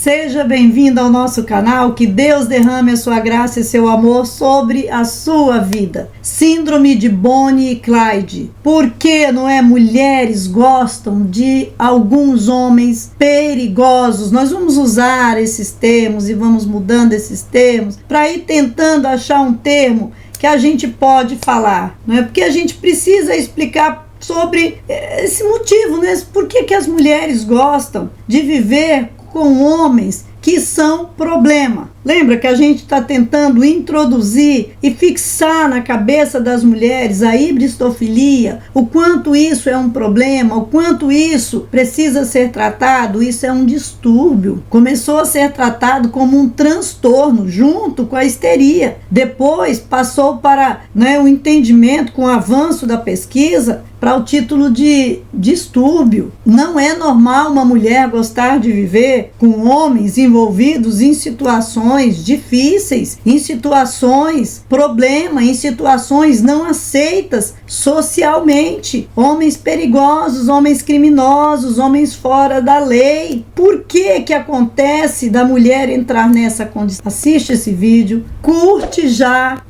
Seja bem-vindo ao nosso canal, que Deus derrame a sua graça e seu amor sobre a sua vida. Síndrome de Bonnie e Clyde. Por que, não é, mulheres gostam de alguns homens perigosos? Nós vamos usar esses termos e vamos mudando esses termos para ir tentando achar um termo que a gente pode falar, não é? Porque a gente precisa explicar sobre esse motivo, né? Por que as mulheres gostam de viver com homens que são problema? Lembra que a gente está tentando introduzir e fixar na cabeça das mulheres a hibristofilia, o quanto isso é um problema, o quanto isso precisa ser tratado. Isso é um distúrbio. Começou a ser tratado como um transtorno junto com a histeria. Depois passou para, o entendimento, com o avanço da pesquisa, para o título de distúrbio. Não é normal uma mulher gostar de viver com homens envolvidos em situações difíceis, em situações problema, em situações não aceitas socialmente. Homens perigosos, homens criminosos, homens fora da lei. Por que acontece da mulher entrar nessa condição? Assiste esse vídeo, curte já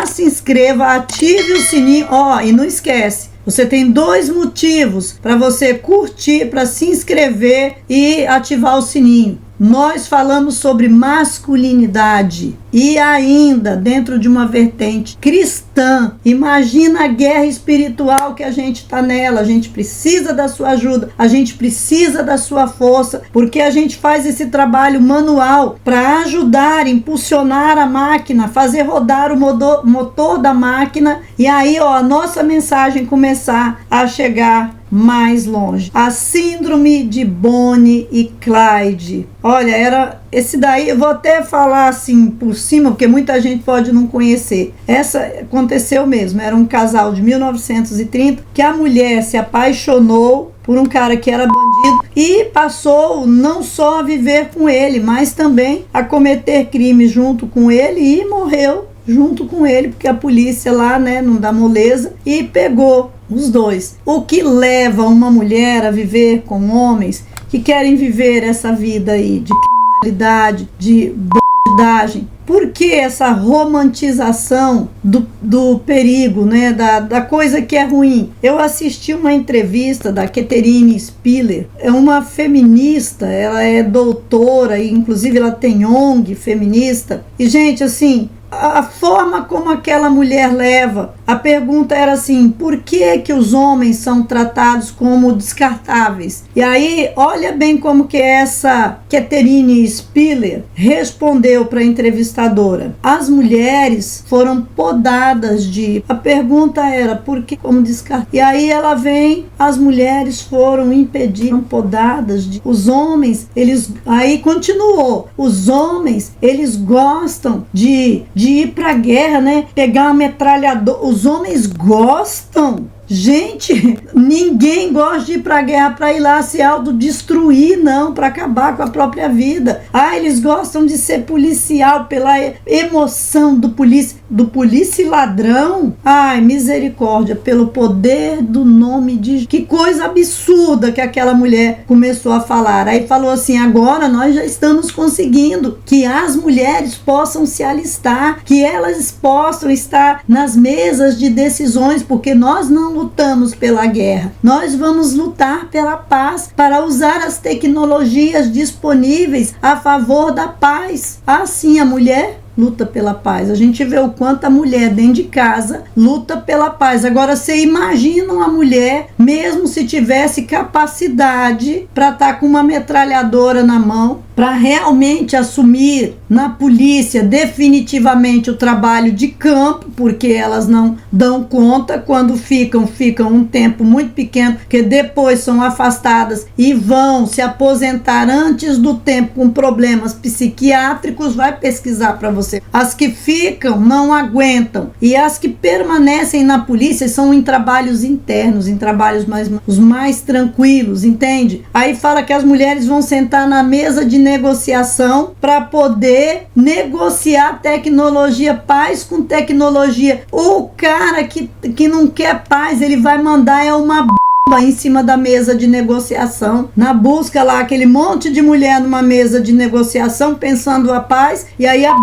se inscreva, ative o sininho, e não esquece. Você tem 2 motivos para você curtir, para se inscrever e ativar o sininho. Nós falamos sobre masculinidade e ainda dentro de uma vertente cristã. Imagina a guerra espiritual que a gente está nela. A gente precisa da sua ajuda, a gente precisa da sua força, porque a gente faz esse trabalho manual para ajudar, impulsionar a máquina, fazer rodar o motor da máquina e aí a nossa mensagem começar a chegar mais longe. A síndrome de Bonnie e Clyde. Olha, era esse daí, eu vou até falar assim por cima, porque muita gente pode não conhecer. Essa aconteceu mesmo, era um casal de 1930 que a mulher se apaixonou por um cara que era bandido e passou não só a viver com ele, mas também a cometer crimes junto com ele e morreu junto com ele, porque a polícia lá, não dá moleza, e pegou os dois. O que leva uma mulher a viver com homens que querem viver essa vida aí de criminalidade, de bandidagem? Por que essa romantização do perigo, da coisa que é ruim? Eu assisti uma entrevista da Catherine Spiller, é uma feminista, ela é doutora e inclusive ela tem ONG feminista. E gente, assim, a forma como aquela mulher leva, a pergunta era assim: por que os homens são tratados como descartáveis? E aí, olha bem como que essa Catherine Spiller respondeu para a entrevistadora. As mulheres foram podadas de... A pergunta era: por que como descartáveis? E aí ela vem, as mulheres foram impedidas, podadas de... Os homens, aí continuou, os homens, eles gostam de ir pra guerra, pegar uma metralhadora. Os homens gostam. Gente, ninguém gosta de ir pra guerra para ir lá se autodestruir, não, para acabar com a própria vida. Eles gostam de ser policial pela emoção do polícia ladrão. Misericórdia, pelo poder do nome de... Que coisa absurda que aquela mulher começou a falar. Aí falou assim: agora nós já estamos conseguindo que as mulheres possam se alistar, que elas possam estar nas mesas de decisões, porque nós não lutamos pela guerra, nós vamos lutar pela paz, para usar as tecnologias disponíveis a favor da paz. Assim, a mulher luta pela paz. A gente vê o quanto a mulher dentro de casa luta pela paz. Agora, você imagina uma mulher, mesmo se tivesse capacidade para estar com uma metralhadora na mão, para realmente assumir na polícia definitivamente o trabalho de campo, porque elas não dão conta, quando ficam um tempo muito pequeno, que depois são afastadas e vão se aposentar antes do tempo com problemas psiquiátricos. Vai pesquisar para você. As que ficam não aguentam, e as que permanecem na polícia são em trabalhos internos, em trabalhos os mais tranquilos, entende? Aí fala que as mulheres vão sentar na mesa de negociação para poder negociar tecnologia, paz com tecnologia. O cara que não quer paz, ele vai mandar uma em cima da mesa de negociação, na busca lá, aquele monte de mulher numa mesa de negociação, pensando a paz, e aí a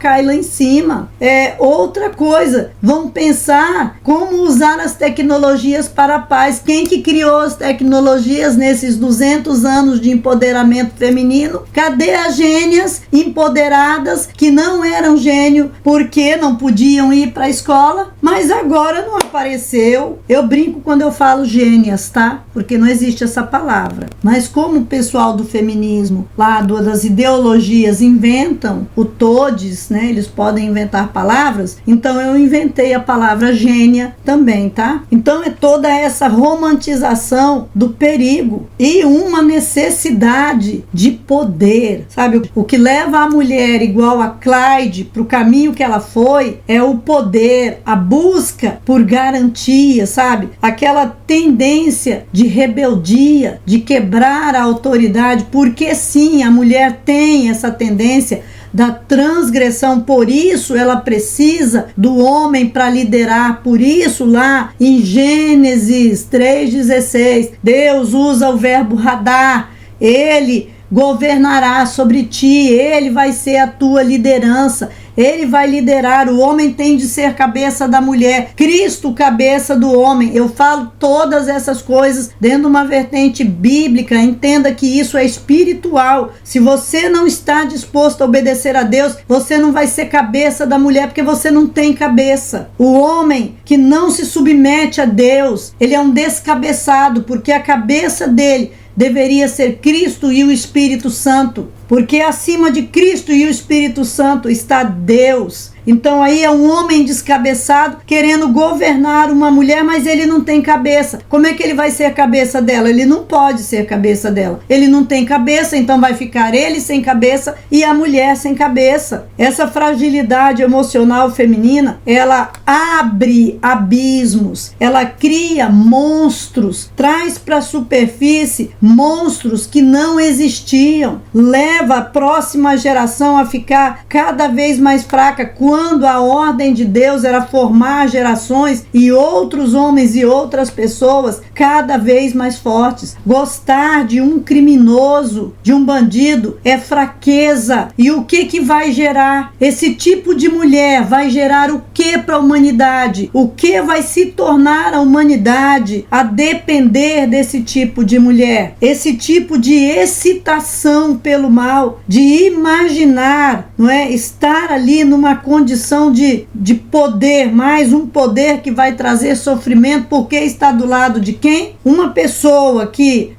cai lá em cima. É outra coisa, vão pensar como usar as tecnologias para a paz. Quem que criou as tecnologias nesses 200 anos de empoderamento feminino? Cadê as gênias empoderadas que não eram gênio porque não podiam ir para a escola, mas agora não apareceu? Eu brinco quando eu falo gênias, tá? Porque não existe essa palavra. Mas como o pessoal do feminismo, lá das ideologias, inventam o todes, né? Eles podem inventar palavras, então eu inventei a palavra gênia também, tá? Então é toda essa romantização do perigo e uma necessidade de poder, sabe? O que leva a mulher igual a Clyde para o caminho que ela foi é o poder, a busca por garantia, sabe? Aquela tendência de rebeldia, de quebrar a autoridade, porque sim, a mulher tem essa tendência da transgressão, por isso ela precisa do homem para liderar. Por isso lá em Gênesis 3,16, Deus usa o verbo radar, ele governará sobre ti, ele vai ser a tua liderança, ele vai liderar. O homem tem de ser cabeça da mulher, Cristo cabeça do homem. Eu falo todas essas coisas dentro de uma vertente bíblica. Entenda que isso é espiritual. Se você não está disposto a obedecer a Deus, você não vai ser cabeça da mulher, porque você não tem cabeça. O homem que não se submete a Deus, ele é um descabeçado, porque a cabeça dele deveria ser Cristo e o Espírito Santo, porque acima de Cristo e o Espírito Santo está Deus. Então aí é um homem descabeçado querendo governar uma mulher, mas ele não tem cabeça. Como é que ele vai ser cabeça dela? Ele não pode ser cabeça dela. Ele não tem cabeça, então vai ficar ele sem cabeça e a mulher sem cabeça. Essa fragilidade emocional feminina, ela abre abismos, ela cria monstros, traz para a superfície monstros que não existiam, leva a próxima geração a ficar cada vez mais fraca, quando a ordem de Deus era formar gerações e outros homens e outras pessoas cada vez mais fortes. Gostar de um criminoso, de um bandido, é fraqueza. E o que vai gerar? Esse tipo de mulher vai gerar o que para a humanidade? O que vai se tornar a humanidade a depender desse tipo de mulher? Esse tipo de excitação pelo mal, de imaginar, não é, estar ali numa condição de poder, mais um poder que vai trazer sofrimento, porque está do lado de quem? Uma pessoa que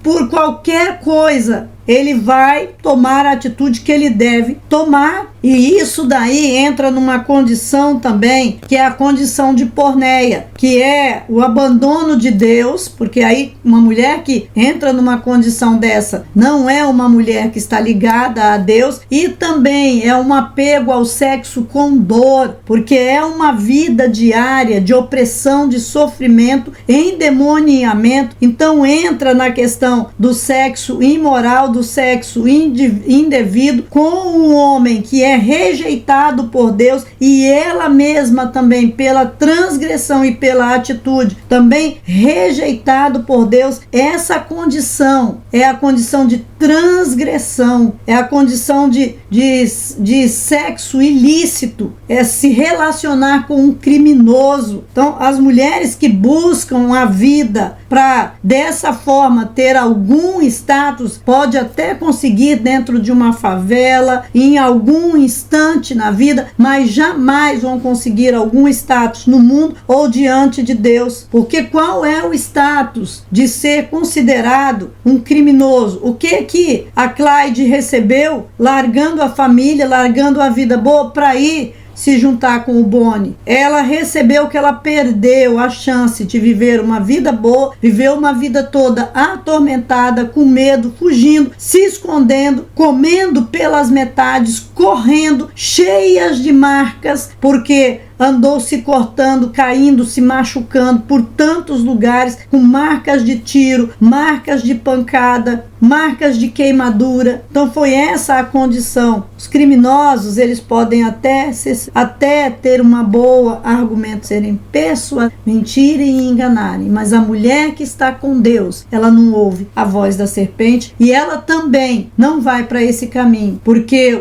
por qualquer coisa ele vai tomar a atitude que ele deve tomar. E isso daí entra numa condição também, que é a condição de porneia, que é o abandono de Deus, porque aí uma mulher que entra numa condição dessa não é uma mulher que está ligada a Deus, e também é um apego ao sexo com dor, porque é uma vida diária de opressão, de sofrimento, endemoniamento. Então entra na questão do sexo imoral, do sexo indevido, com um homem que é rejeitado por Deus, e ela mesma também pela transgressão e pela atitude também rejeitado por Deus. Essa condição é a condição de transgressão, é a condição de sexo ilícito, é se relacionar com um criminoso. Então as mulheres que buscam a vida para dessa forma ter algum status, pode até conseguir dentro de uma favela, em algum instante na vida, mas jamais vão conseguir algum status no mundo ou diante de Deus. Porque qual é o status de ser considerado um criminoso? O que a Clyde recebeu largando a família, largando a vida boa para ir se juntar com o Bonnie? Ela recebeu que ela perdeu a chance de viver uma vida boa, viveu uma vida toda atormentada, com medo, fugindo, se escondendo, comendo pelas metades, correndo, cheias de marcas, porque andou se cortando, caindo, se machucando por tantos lugares, com marcas de tiro, marcas de pancada, marcas de queimadura. Então foi essa a condição. Os criminosos, eles podem até ter uma boa argumento, serem pessoas, mentirem e enganarem, mas a mulher que está com Deus, ela não ouve a voz da serpente e ela também não vai para esse caminho, porque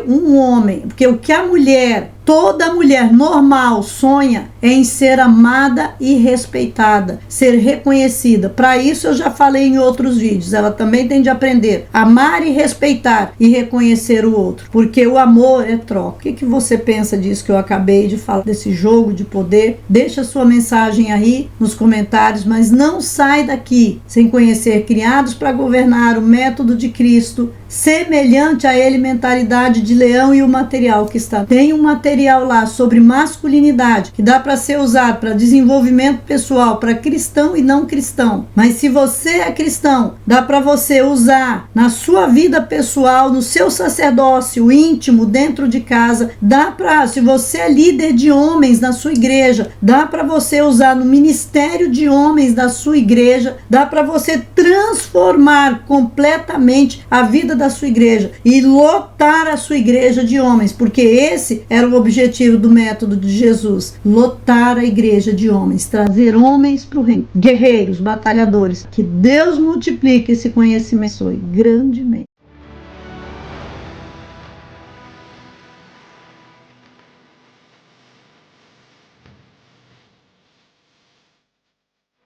o que a mulher, toda mulher normal sonha é em ser amada e respeitada, ser reconhecida. Para isso eu já falei em outros vídeos, ela também tem de aprender a amar e respeitar e reconhecer o outro, porque o amor é troca. O que você pensa disso que eu acabei de falar, desse jogo de poder? Deixa sua mensagem aí nos comentários, mas não sai daqui sem conhecer Criados para Governar, o método de Cristo, semelhante a ele, mentalidade de leão e o material que está. Tem um material lá sobre masculinidade que dá para ser usado para desenvolvimento pessoal, para cristão e não cristão. Mas se você é cristão, dá para você usar na sua vida pessoal, no seu sacerdócio íntimo, dentro de casa. Dá para, se você é líder de homens na sua igreja, dá para você usar no ministério de homens da sua igreja. Dá para você transformar completamente a vida da sua igreja e lotar a sua igreja de homens, porque esse era o objetivo do método de Jesus, lotar a igreja de homens, trazer homens para o reino, guerreiros, batalhadores. Que Deus multiplique esse conhecimento grandemente.